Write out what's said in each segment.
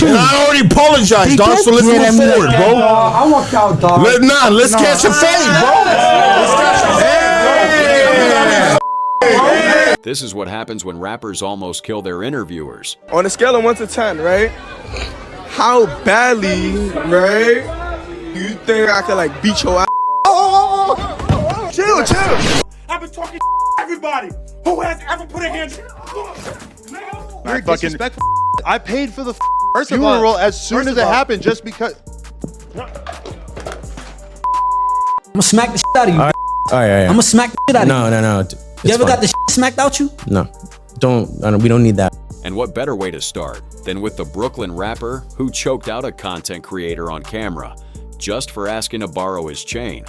And I already apologized, dog, so let's move forward, bro. I walked out, dog. Let's catch a fade, bro. Let's catch a fade. This is what happens when rappers almost kill their interviewers. On a scale of 1 to 10, right? How badly, right, you think I could like beat your ass? Chill. I've been talking to everybody who has ever put a hand. You're disrespectful. I paid for the First funeral as soon as it happened, just because. I'm gonna smack the shit out of you. All right. I'm gonna smack the shit out of you. No. You ever got the shit smacked out you? No. We don't need that. And what better way to start than with the Brooklyn rapper who choked out a content creator on camera just for asking to borrow his chain.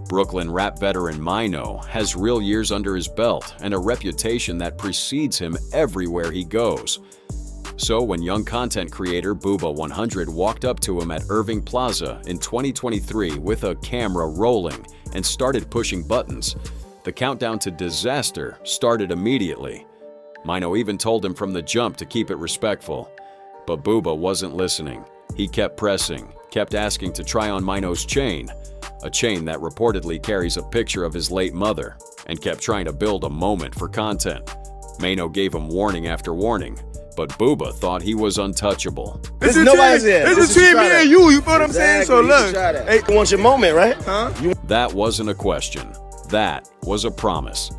Brooklyn rap veteran Mino has real years under his belt and a reputation that precedes him everywhere he goes. So when young content creator Bubba 100 walked up to him at Irving Plaza in 2023 with a camera rolling and started pushing buttons, the countdown to disaster started immediately. Mino even told him from the jump to keep it respectful. But Bubba wasn't listening. He kept pressing, kept asking to try on Mino's chain, a chain that reportedly carries a picture of his late mother, and kept trying to build a moment for content. Mino gave him warning after warning, but Bubba thought he was untouchable. This is nobody's here. This is between me and you. You feel what I'm saying? So look, hey, you want your moment, right? Huh? That wasn't a question. That was a promise.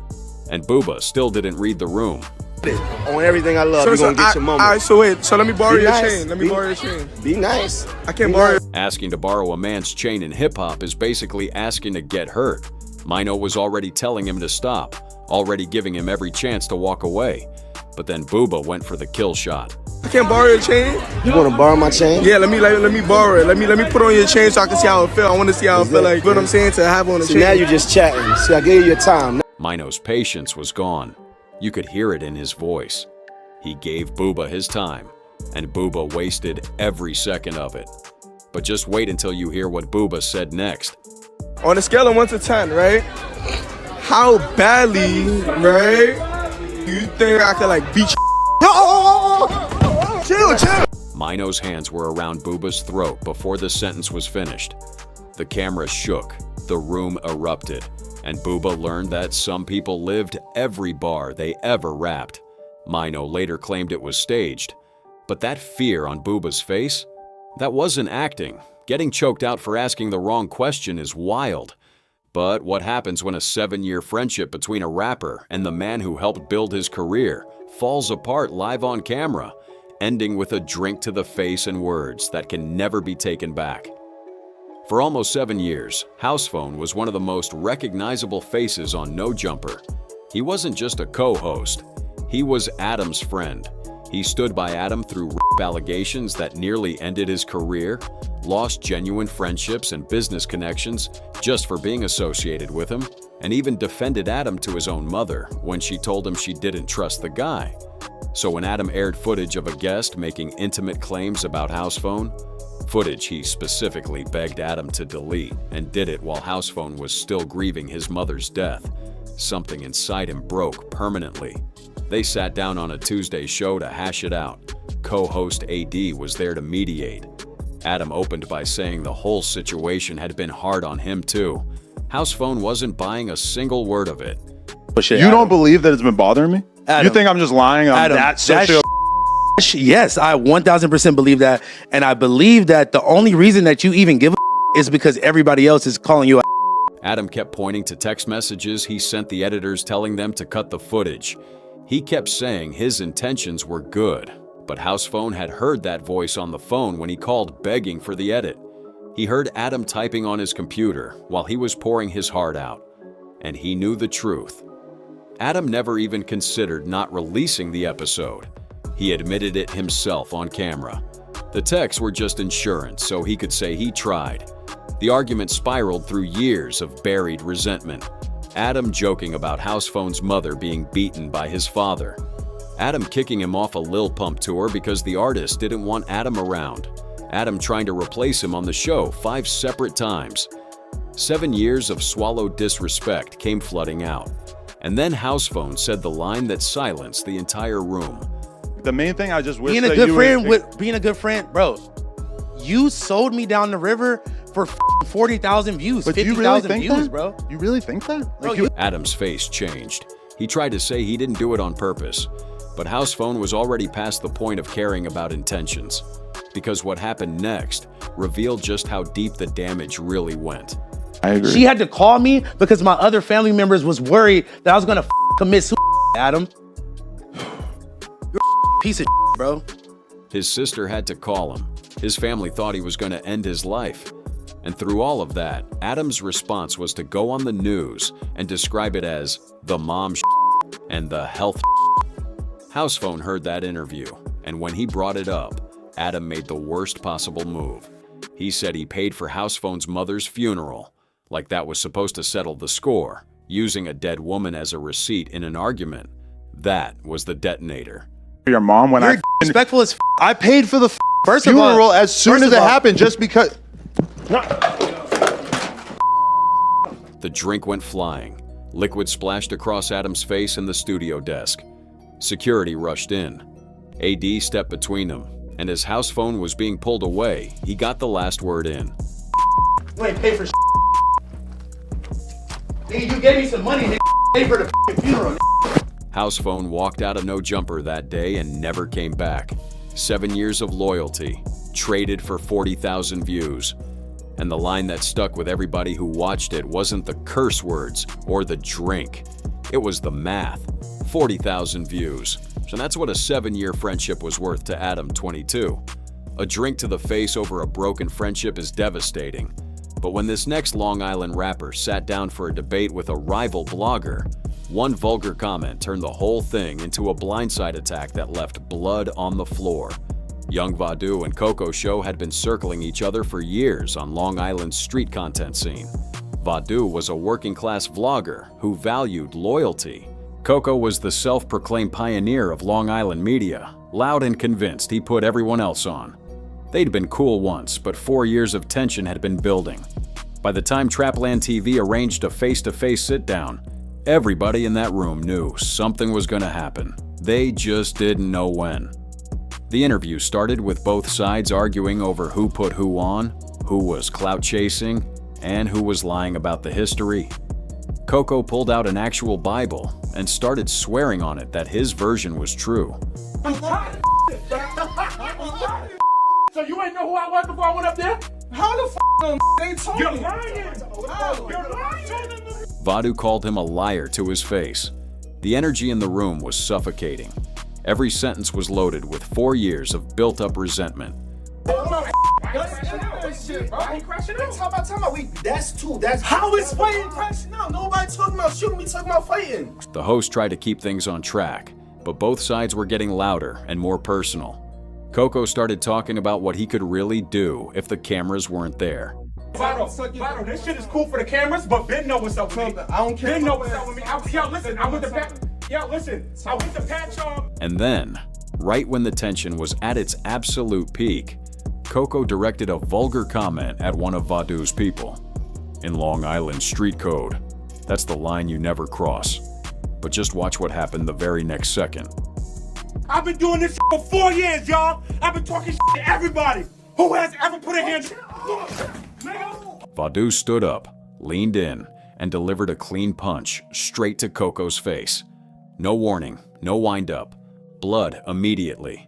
And Bubba still didn't read the room. On everything I love, you're gonna get your moment. All right, so wait. So let me borrow Be your nice. chain. Let me borrow your chain. Be nice. I can't borrow it. Asking to borrow a man's chain in hip-hop is basically asking to get hurt. Mino was already telling him to stop, already giving him every chance to walk away. But then Bubba went for the kill shot. I can't borrow your chain. You wanna borrow my chain? Yeah, let me borrow it. Let me put on your chain so I can see how it feel. I want to see how it feel like. You know what I'm saying? To have on the See, chain. now you're just chatting. See, I gave you your time. Mino's patience was gone. You could hear it in his voice. He gave Bubba his time, and Bubba wasted every second of it. But just wait until you hear what Bubba said next. On a scale of 1 to 10, right? How badly, right, you think I could like beat your Chill. Mino's hands were around Bubba's throat before the sentence was finished. The camera shook, the room erupted, and Bubba learned that some people lived every bar they ever rapped. Mino later claimed it was staged, but that fear on Bubba's face, that wasn't acting. Getting choked out for asking the wrong question is wild. But what happens when a 7-year friendship between a rapper and the man who helped build his career falls apart live on camera, ending with a drink to the face and words that can never be taken back? For almost 7 years, Housephone was one of the most recognizable faces on No Jumper. He wasn't just a co-host. He was Adam's friend. He stood by Adam through rape allegations that nearly ended his career, lost genuine friendships and business connections just for being associated with him, and even defended Adam to his own mother when she told him she didn't trust the guy. So when Adam aired footage of a guest making intimate claims about Housephone, footage he specifically begged Adam to delete, and did it while Housephone was still grieving his mother's death, something inside him broke permanently. They sat down on a Tuesday show to hash it out. Co-host AD was there to mediate. Adam opened by saying the whole situation had been hard on him too. Housephone wasn't buying a single word of it. You don't believe that it's been bothering me? Adam, you think I'm just lying? I'm that social. Yes, I 1000% believe that. And I believe that the only reason that you even give a is because everybody else is calling you a. Adam kept pointing to text messages he sent the editors telling them to cut the footage. He kept saying his intentions were good, but Housephone had heard that voice on the phone when he called begging for the edit. He heard Adam typing on his computer while he was pouring his heart out, and he knew the truth. Adam never even considered not releasing the episode. He admitted it himself on camera. The texts were just insurance, so he could say he tried. The argument spiraled through years of buried resentment. Adam joking about Housephone's mother being beaten by his father. Adam kicking him off a Lil Pump tour because the artist didn't want Adam around. Adam trying to replace him on the show 5 separate times. 7 years of swallowed disrespect came flooding out. And then Housephone said the line that silenced the entire room. The main thing I just wish being a that good you friend would, with being a good friend, bro. You sold me down the river for 40,000 views, but 50,000 views, bro. You really think that? Bro, Like, Adam's face changed. He tried to say he didn't do it on purpose, but House Phone was already past the point of caring about intentions. Because what happened next revealed just how deep the damage really went. I agree. She had to call me because my other family members was worried that I was gonna commit suicide, Adam. You're a piece of bro. His sister had to call him. His family thought he was going to end his life. And through all of that, Adam's response was to go on the news and describe it as the mom and the health. House Phone heard that interview, and when he brought it up, Adam made the worst possible move. He said he paid for House Phone's mother's funeral, like that was supposed to settle the score, using a dead woman as a receipt in an argument. That was the detonator. Your mom when You're respectful as I paid for the First of funeral all- as soon first as of it all- happened, just because. The drink went flying. Liquid splashed across Adam's face and the studio desk. Security rushed in. AD stepped between them, and as House Phone was being pulled away, he got the last word in. You ain't pay for Nigga, you gave me some money, nigga. Pay for the funeral, nigga. House Phone walked out of No Jumper that day and never came back. 7 years of loyalty, traded for 40,000 views. And the line that stuck with everybody who watched it wasn't the curse words or the drink. It was the math. 40,000 views. So that's what a 7-year friendship was worth to Adam, 22. A drink to the face over a broken friendship is devastating. But when this next Long Island rapper sat down for a debate with a rival blogger, one vulgar comment turned the whole thing into a blindside attack that left blood on the floor. Young Vadu and Koko Show had been circling each other for years on Long Island's street content scene. Vadu was a working-class vlogger who valued loyalty. Koko was the self-proclaimed pioneer of Long Island media, loud and convinced he put everyone else on. They'd been cool once, but 4 years of tension had been building. By the time Trapland TV arranged a face-to-face sit-down, everybody in that room knew something was going to happen. They just didn't know when. The interview started with both sides arguing over who put who on, who was clout chasing, and who was lying about the history. Koko pulled out an actual Bible and started swearing on it that his version was true. So you ain't know who I was before I went up there? How the they told You're lying. You're lying. Vadu called him a liar to his face. The energy in the room was suffocating. Every sentence was loaded with 4 years of built-up resentment. That's how it's fighting crashing out. Nobody talking about shooting, we talking about fighting. The host tried to keep things on track, but both sides were getting louder and more personal. Koko started talking about what he could really do if the cameras weren't there. Vadu, this shit is cool for the cameras, but Ben know what's up with me. I don't care. Ben know what's up with me. Yo, listen, I went to patch y'all. And then, right when the tension was at its absolute peak, Koko directed a vulgar comment at one of Vadu's people. In Long Island street code, that's the line you never cross. But just watch what happened the very next second. I've been doing this for 4 years, y'all. I've been talking to everybody who has ever put a hand. Vadu stood up, leaned in, and delivered a clean punch straight to Koko's face. No warning, no wind-up. Blood immediately.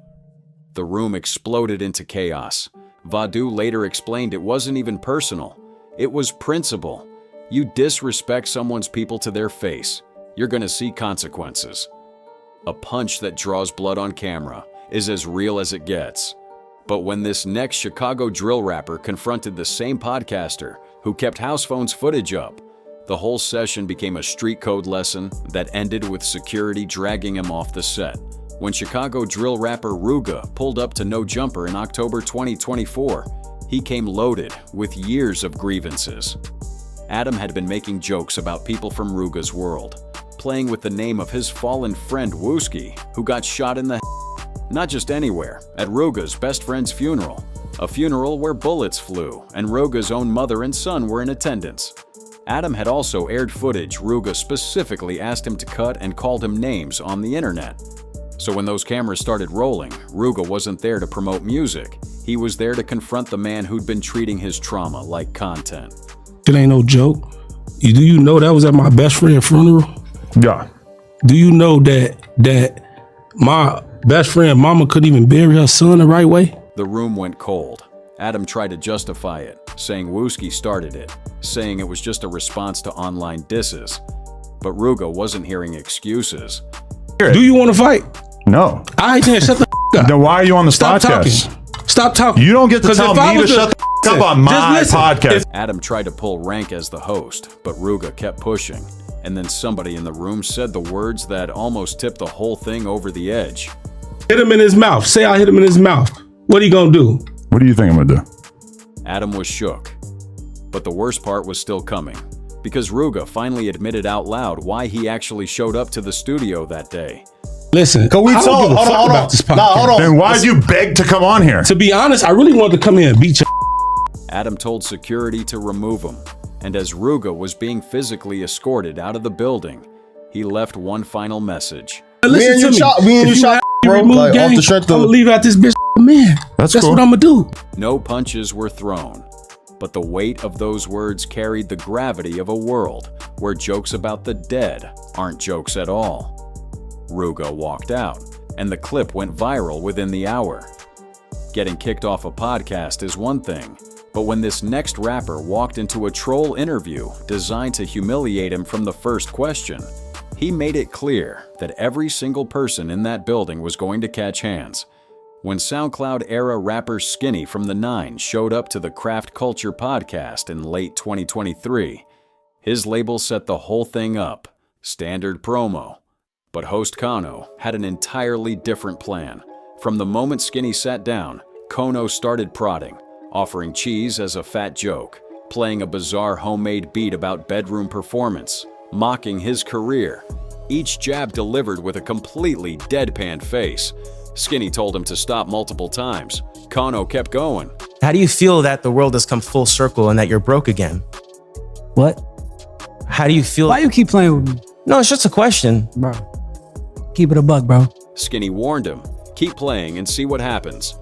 The room exploded into chaos. Vadu later explained it wasn't even personal. It was principle. You disrespect someone's people to their face, you're gonna see consequences. A punch that draws blood on camera is as real as it gets. But when this next Chicago drill rapper confronted the same podcaster who kept House Phone's footage up, the whole session became a street code lesson that ended with security dragging him off the set. When Chicago drill rapper Ruga pulled up to No Jumper in October 2024, he came loaded with years of grievances. Adam had been making jokes about people from Ruga's world, playing with the name of his fallen friend Wooski, who got shot in the not just anywhere, at Ruga's best friend's funeral, a funeral where bullets flew and Ruga's own mother and son were in attendance. Adam had also aired footage Ruga specifically asked him to cut and called him names on the internet. So when those cameras started rolling, Ruga wasn't there to promote music. He was there to confront the man who'd been treating his trauma like content. It ain't no joke. Do you know that was at my best friend's funeral? Yeah. Do you know that my best friend mama couldn't even bury her son the right way? The room went cold. Adam tried to justify it, saying Wooski started it, saying it was just a response to online disses. But Ruga wasn't hearing excuses. Do you want to fight? No. I ain't shut the up. Then why are you on the Stop podcast? talking. Stop talking. You don't get to 'Cause tell if I me to was shut the up on my listen. podcast. Adam tried to pull rank as the host, but Ruga kept pushing. And then somebody in the room said the words that almost tipped the whole thing over the edge. Hit him in his mouth. Say I hit him in his mouth. What are you gonna do? What do you think I'm gonna do? Adam was shook. But the worst part was still coming, because Ruga finally admitted out loud why he actually showed up to the studio that day. Listen, Can we I don't tell? give a Hold fuck on, hold on. about this podcast. No, hold on. Then why'd you beg to come on here? To be honest, I really wanted to come in and beat your. Adam told security to remove him, and as Ruga was being physically escorted out of the building, he left one final message. Listen to me. Me and you If shot, you bro. remove Like, gang, off the strength I'm gonna of. leave out this bitch, man. That's That's cool. what I'm gonna do. No punches were thrown, but the weight of those words carried the gravity of a world where jokes about the dead aren't jokes at all. Ruga walked out, and the clip went viral within the hour. Getting kicked off a podcast is one thing, but when this next rapper walked into a troll interview designed to humiliate him from the first question, he made it clear that every single person in that building was going to catch hands. When SoundCloud-era rapper Skinny from the Nine showed up to the Craft Culture podcast in late 2023, his label set the whole thing up, standard promo. But host Kano had an entirely different plan. From the moment Skinny sat down, Kono started prodding, offering cheese as a fat joke, playing a bizarre homemade beat about bedroom performance, mocking his career. Each jab delivered with a completely deadpan face. Skinny told him to stop multiple times. Kono kept going. How do you feel that the world has come full circle and that you're broke again? What? How do you feel? Why you keep playing with me? No, it's just a question. Bro, keep it a buck, bro. Skinny warned him, keep playing and see what happens.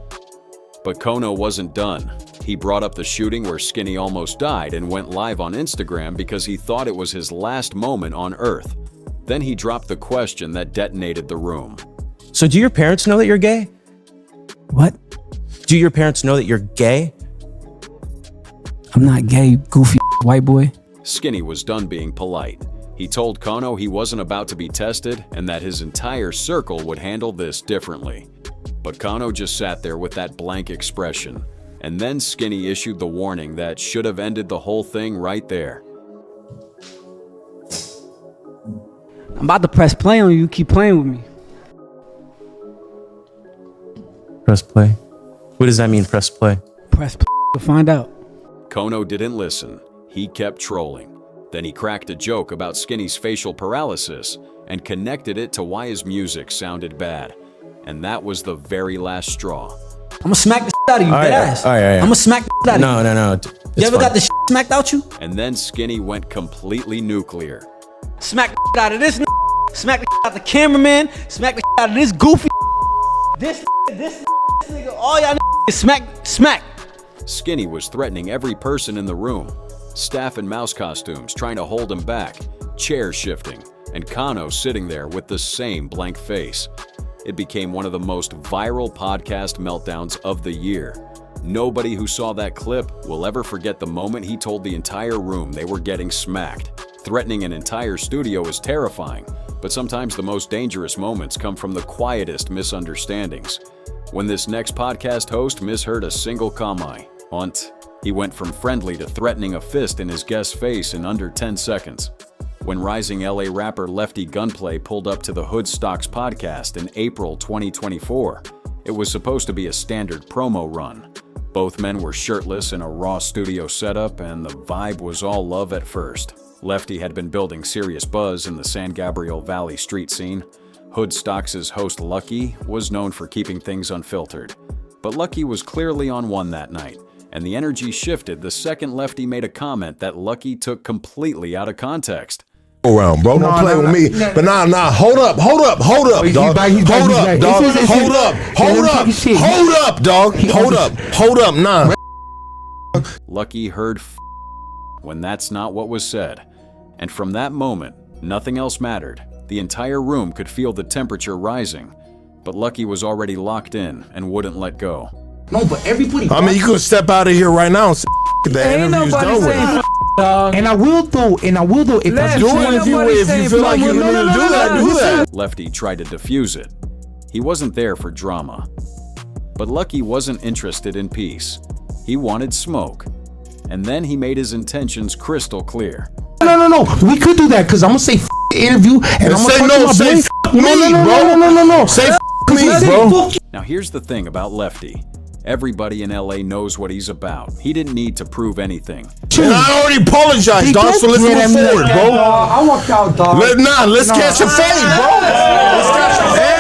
But Kono wasn't done. He brought up the shooting where Skinny almost died and went live on Instagram because he thought it was his last moment on Earth. Then he dropped the question that detonated the room. So do your parents know that you're gay? What? Do your parents know that you're gay? I'm not gay, goofy white boy. Skinny was done being polite. He told Kono he wasn't about to be tested and that his entire circle would handle this differently. But Kono just sat there with that blank expression. And then Skinny issued the warning that should have ended the whole thing right there. I'm about to press play on you. Keep playing with me. Press play. What does that mean, press play? Press play to find out. Kono didn't listen. He kept trolling. Then he cracked a joke about Skinny's facial paralysis and connected it to why his music sounded bad. And that was the very last straw. I'm gonna smack the shit out of you, deadass. All right. I'm gonna smack the shit out of you. No. You ever got the shit smacked out you? And then Skinny went completely nuclear. Smack the shit out of this smack the shit out of the cameraman, smack the shit out of this goofy this nigga, all y'all smack. Skinny was threatening every person in the room. Staff in mouse costumes trying to hold him back, chairs shifting, and Kano sitting there with the same blank face. It became one of the most viral podcast meltdowns of the year. Nobody who saw that clip will ever forget the moment he told the entire room they were getting smacked. Threatening an entire studio is terrifying, but sometimes the most dangerous moments come from the quietest misunderstandings. When this next podcast host misheard a single comma, he went from friendly to threatening a fist in his guest's face in under 10 seconds. When rising LA rapper Lefty Gunplay pulled up to the Hood Stocks podcast in April 2024, it was supposed to be a standard promo run. Both men were shirtless in a raw studio setup, and the vibe was all love at first. Lefty had been building serious buzz in the San Gabriel Valley street scene. Hood Stocks' host Lucky was known for keeping things unfiltered. But Lucky was clearly on one that night, and the energy shifted the second Lefty made a comment that Lucky took completely out of context. around, bro. Don't play with me. But nah, hold up, dog. Hold up, dog. Nah. Lucky heard when that's not what was said. And from that moment, nothing else mattered. The entire room could feel the temperature rising. But Lucky was already locked in and wouldn't let go. No, but everybody. I mean, you could step out of here right now and say the interview's done with. And I will though. If I do it, if you feel like you need to do that. Lefty tried to defuse it. He wasn't there for drama. But Lucky wasn't interested in peace. He wanted smoke. And then he made his intentions crystal clear. No. We could do that because I'm gonna say the interview and I'm gonna say no. Say me, bro. Now here's the thing about Lefty. Everybody in LA knows what he's about. He didn't need to prove anything. And I already apologized, dog, so let's move forward, bro. I walked out, dog. Let's catch a fade, bro. Let's catch a fade.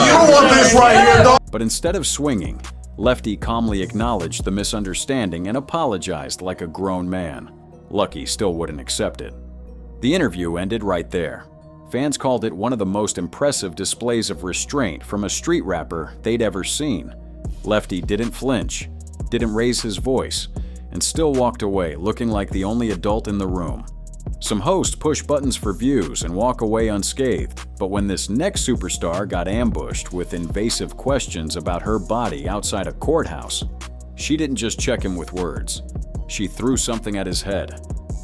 You don't want this right here, dog. But instead of swinging, Lefty calmly acknowledged the misunderstanding and apologized like a grown man. Lucky still wouldn't accept it. The interview ended right there. Fans called it one of the most impressive displays of restraint from a street rapper they'd ever seen. Lefty didn't flinch, didn't raise his voice, and still walked away looking like the only adult in the room. Some hosts push buttons for views and walk away unscathed, but when this next superstar got ambushed with invasive questions about her body outside a courthouse, she didn't just check him with words. She threw something at his head.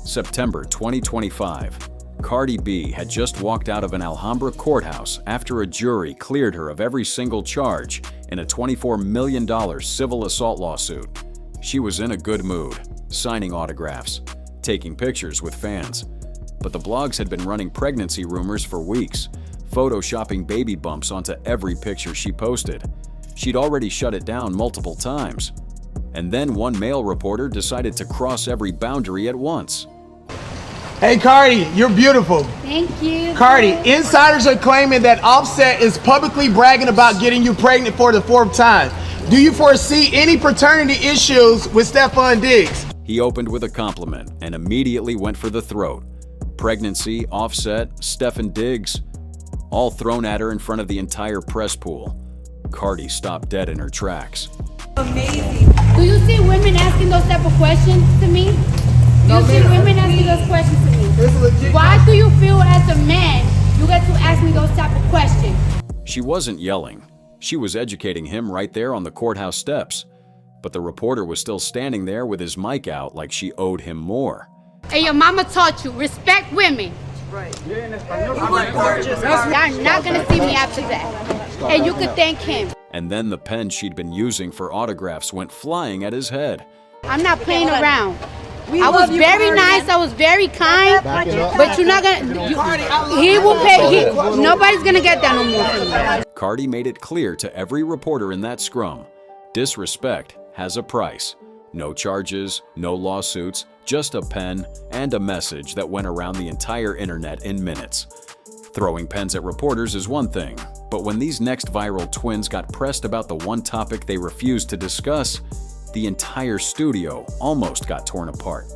September 2025. Cardi B had just walked out of an Alhambra courthouse after a jury cleared her of every single charge in a $24 million civil assault lawsuit. She was in a good mood, signing autographs, taking pictures with fans. But the blogs had been running pregnancy rumors for weeks, photoshopping baby bumps onto every picture she posted. She'd already shut it down multiple times. And then one male reporter decided to cross every boundary at once. Hey Cardi, you're beautiful. Thank you. Cardi, insiders are claiming that Offset is publicly bragging about getting you pregnant for the 4th time. Do you foresee any paternity issues with Stefan Diggs? He opened with a compliment and immediately went for the throat. Pregnancy, Offset, Stefan Diggs, all thrown at her in front of the entire press pool. Cardi stopped dead in her tracks. Amazing. Do you see women asking those type of questions to me? Do you see women asking those questions to me? Why do you feel as a man you get to ask me those type of questions? She wasn't yelling. She was educating him right there on the courthouse steps. But the reporter was still standing there with his mic out like she owed him more. And your mama taught you, respect women. Right. You look gorgeous. You're not gonna see me after that. And you could thank him. And then the pen she'd been using for autographs went flying at his head. I'm not playing around. I was very nice, I was very kind, but you're not gonna, he will pay, nobody's gonna get that no more from me. Cardi made it clear to every reporter in that scrum, disrespect has a price. No charges, no lawsuits, just a pen and a message that went around the entire internet in minutes. Throwing pens at reporters is one thing, but when these next viral twins got pressed about the one topic they refused to discuss, the entire studio almost got torn apart.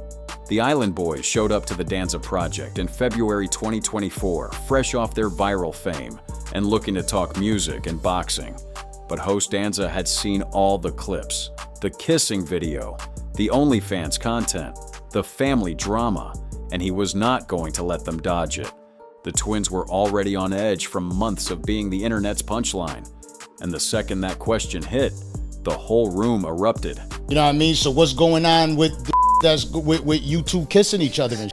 The Island Boys showed up to the Danza project in February 2024, fresh off their viral fame and looking to talk music and boxing. But host Danza had seen all the clips, the kissing video, the OnlyFans content, the family drama, and he was not going to let them dodge it. The twins were already on edge from months of being the internet's punchline. And the second that question hit, the whole room erupted. You know what I mean? So what's going on with with you two kissing each other and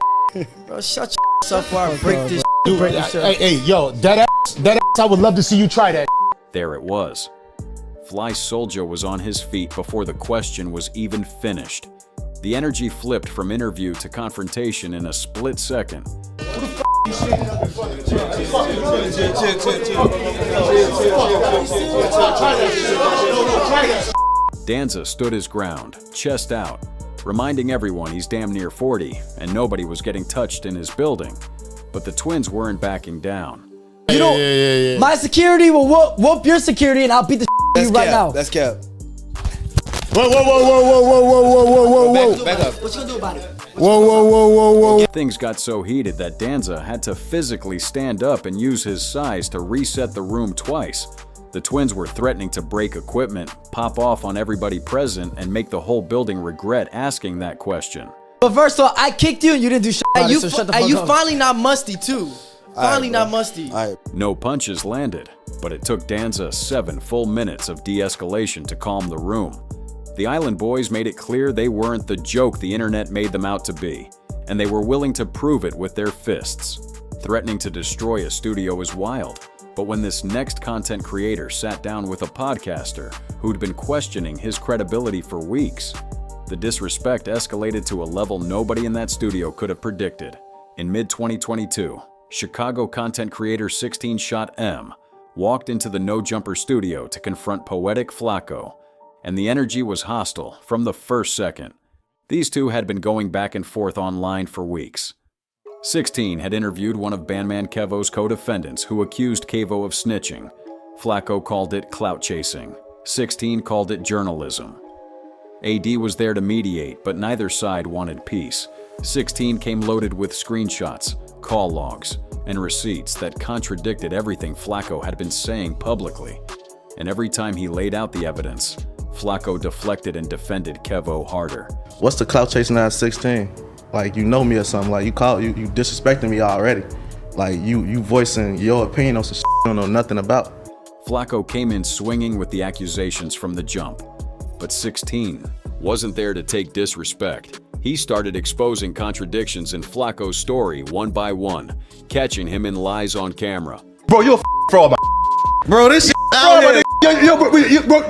Bro, shut your up before I break this. Dude, hey, yo, that ass, I would love to see you try that. There it was. Fly Soulja was on his feet before the question was even finished. The energy flipped from interview to confrontation in a split second. Danza stood his ground, chest out, reminding everyone he's damn near 40 and nobody was getting touched in his building. But the twins weren't backing down. You know, my security will whoop your security and I'll beat the shit out of you right now. That's cap. Whoa. Back up. What you gonna do about it? Whoa. Things got so heated that Danza had to physically stand up and use his size to reset the room twice. The twins were threatening to break equipment, pop off on everybody present, and make the whole building regret asking that question. But first of all, I kicked you and you didn't do shit. Right, so shut the fuck You up. finally not musty too. Finally not musty. No punches landed, but it took Danza 7 full minutes of de-escalation to calm the room. The Island Boys made it clear they weren't the joke the internet made them out to be, and they were willing to prove it with their fists. Threatening to destroy a studio is wild, but when this next content creator sat down with a podcaster who'd been questioning his credibility for weeks, the disrespect escalated to a level nobody in that studio could have predicted. In mid-2022, Chicago content creator 16 Shot M walked into the No Jumper studio to confront Poetic Flaco, and the energy was hostile from the first second. These two had been going back and forth online for weeks. 16 had interviewed one of Bandman Kevo's co-defendants who accused Kevo of snitching. Flaco called it clout chasing. 16 called it journalism. AD was there to mediate, but neither side wanted peace. 16 came loaded with screenshots, call logs, and receipts that contradicted everything Flaco had been saying publicly. And every time he laid out the evidence, Flaco deflected and defended Kevo harder. What's the clout chasing at 16? Like, you know me or something. Like, you disrespecting me already. Like, you voicing your opinion on some shit you don't know nothing about. Flaco came in swinging with the accusations from the jump. But 16 wasn't there to take disrespect. He started exposing contradictions in Flaco's story one by one, catching him in lies on camera. Bro, you're a fraud, man. Bro, this shit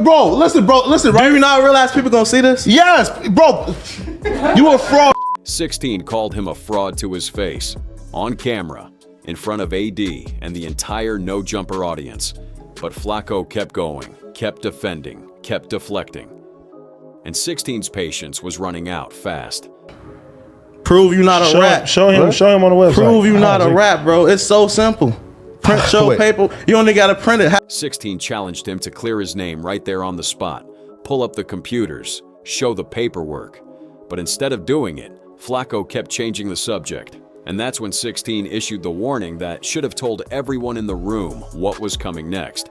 Bro, listen, right? Do you not realize people gonna see this? Yes, bro. You a fraud. 16 called him a fraud to his face, on camera, in front of AD and the entire No Jumper audience. But Flaco kept going, kept defending, kept deflecting. And 16's patience was running out fast. Prove you not a rap. Show him on the website. Prove you not a rap, bro. It's so simple. Print your paper. You only gotta print it. 16 challenged him to clear his name right there on the spot, pull up the computers, show the paperwork. But instead of doing it, Flaco kept changing the subject. And that's when 16 issued the warning that should have told everyone in the room what was coming next.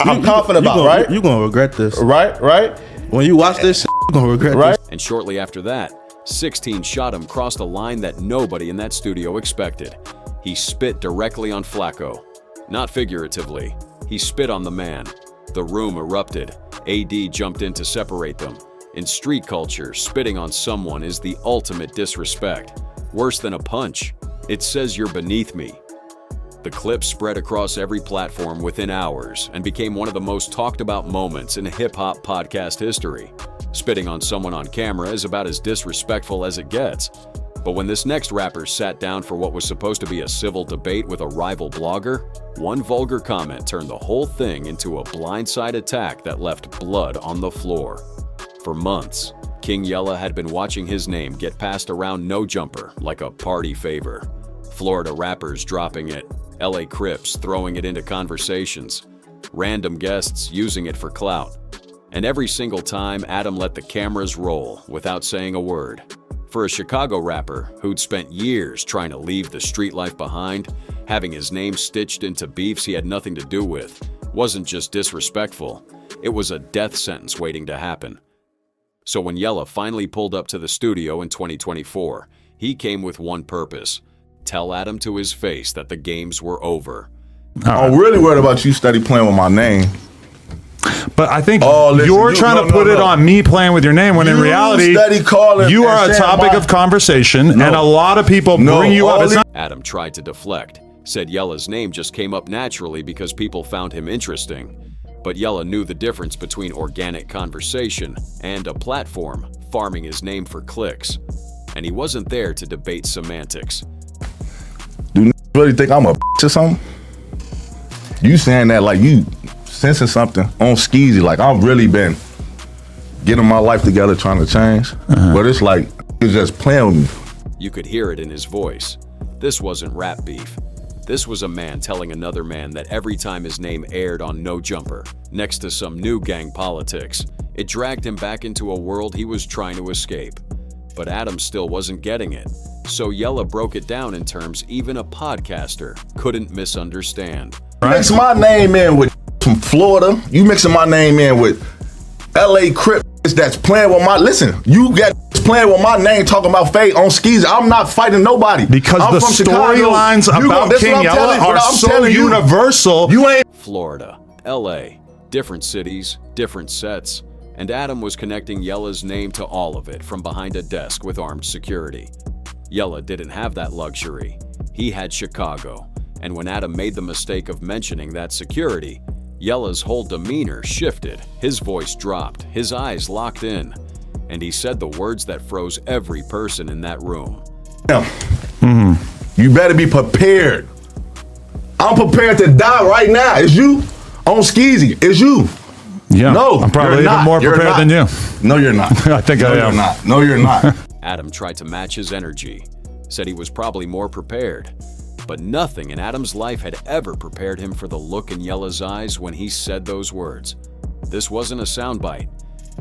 I'm confident about, right? You're gonna regret this. Right? When you watch this shit, you're gonna regret this. And shortly after that, 16 Shot him crossed a line that nobody in that studio expected. He spit directly on Flaco. Not figuratively, he spit on the man. The room erupted. AD jumped in to separate them. In street culture, spitting on someone is the ultimate disrespect. Worse than a punch, it says you're beneath me. The clip spread across every platform within hours and became one of the most talked about moments in hip-hop podcast history. Spitting on someone on camera is about as disrespectful as it gets. But when this next rapper sat down for what was supposed to be a civil debate with a rival blogger, one vulgar comment turned the whole thing into a blindside attack that left blood on the floor. For months, King Yella had been watching his name get passed around No Jumper like a party favor. Florida rappers dropping it, LA Crips throwing it into conversations, random guests using it for clout. And every single time, Adam let the cameras roll without saying a word. For a Chicago rapper who'd spent years trying to leave the street life behind, having his name stitched into beefs he had nothing to do with wasn't just disrespectful, it was a death sentence waiting to happen. So when Yella finally pulled up to the studio in 2024, he came with one purpose: tell Adam to his face that the games were over. I'm really worried about you steady playing with my name. But I think you're trying to put it on me playing with your name when in reality, you are a topic of conversation and a lot of people bring you up. Adam tried to deflect, said Yella's name just came up naturally because people found him interesting. But Yella knew the difference between organic conversation and a platform farming his name for clicks. And he wasn't there to debate semantics. Do you really think I'm a or something? You saying that like you sensing something on skeezy, like I've really been getting my life together trying to change, but it's like it's just playing with me. You could hear it in his voice. This wasn't rap beef. This was a man telling another man that every time his name aired on No Jumper, next to some new gang politics, It dragged him back into a world he was trying to escape. But Adam still wasn't getting it, so Yella broke it down in terms even a podcaster couldn't misunderstand. You mix my name in with from Florida. You mixing my name in with LA Crip that's playing with my. Listen, you got playing with my name talking about fate on skis. I'm not fighting nobody. Because I'm the from storylines about King Yella are so universal. You ain't. Florida, LA, different cities, different sets. And Adam was connecting Yella's name to all of it from behind a desk with armed security. Yella didn't have that luxury. He had Chicago. And when Adam made the mistake of mentioning that security, Yella's whole demeanor shifted, his voice dropped, his eyes locked in, and he said the words that froze every person in that room. You better be prepared. I'm prepared to die right now. It's you on Skeezy. It's you. Yeah, no, I'm probably even more prepared than you. No, you're not. I think I am. You're not. No, you're not. Adam tried to match his energy, said he was probably more prepared. But nothing in Adam's life had ever prepared him for the look in Yella's eyes when he said those words. This wasn't a soundbite.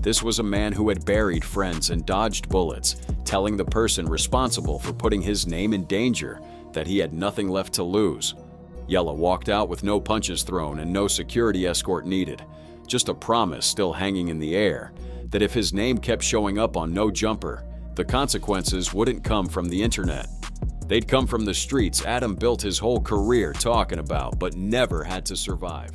This was a man who had buried friends and dodged bullets, telling the person responsible for putting his name in danger that he had nothing left to lose. Yella walked out with no punches thrown and no security escort needed. Just a promise still hanging in the air that if his name kept showing up on No Jumper, the consequences wouldn't come from the internet. They'd come from the streets Adam built his whole career talking about, but never had to survive.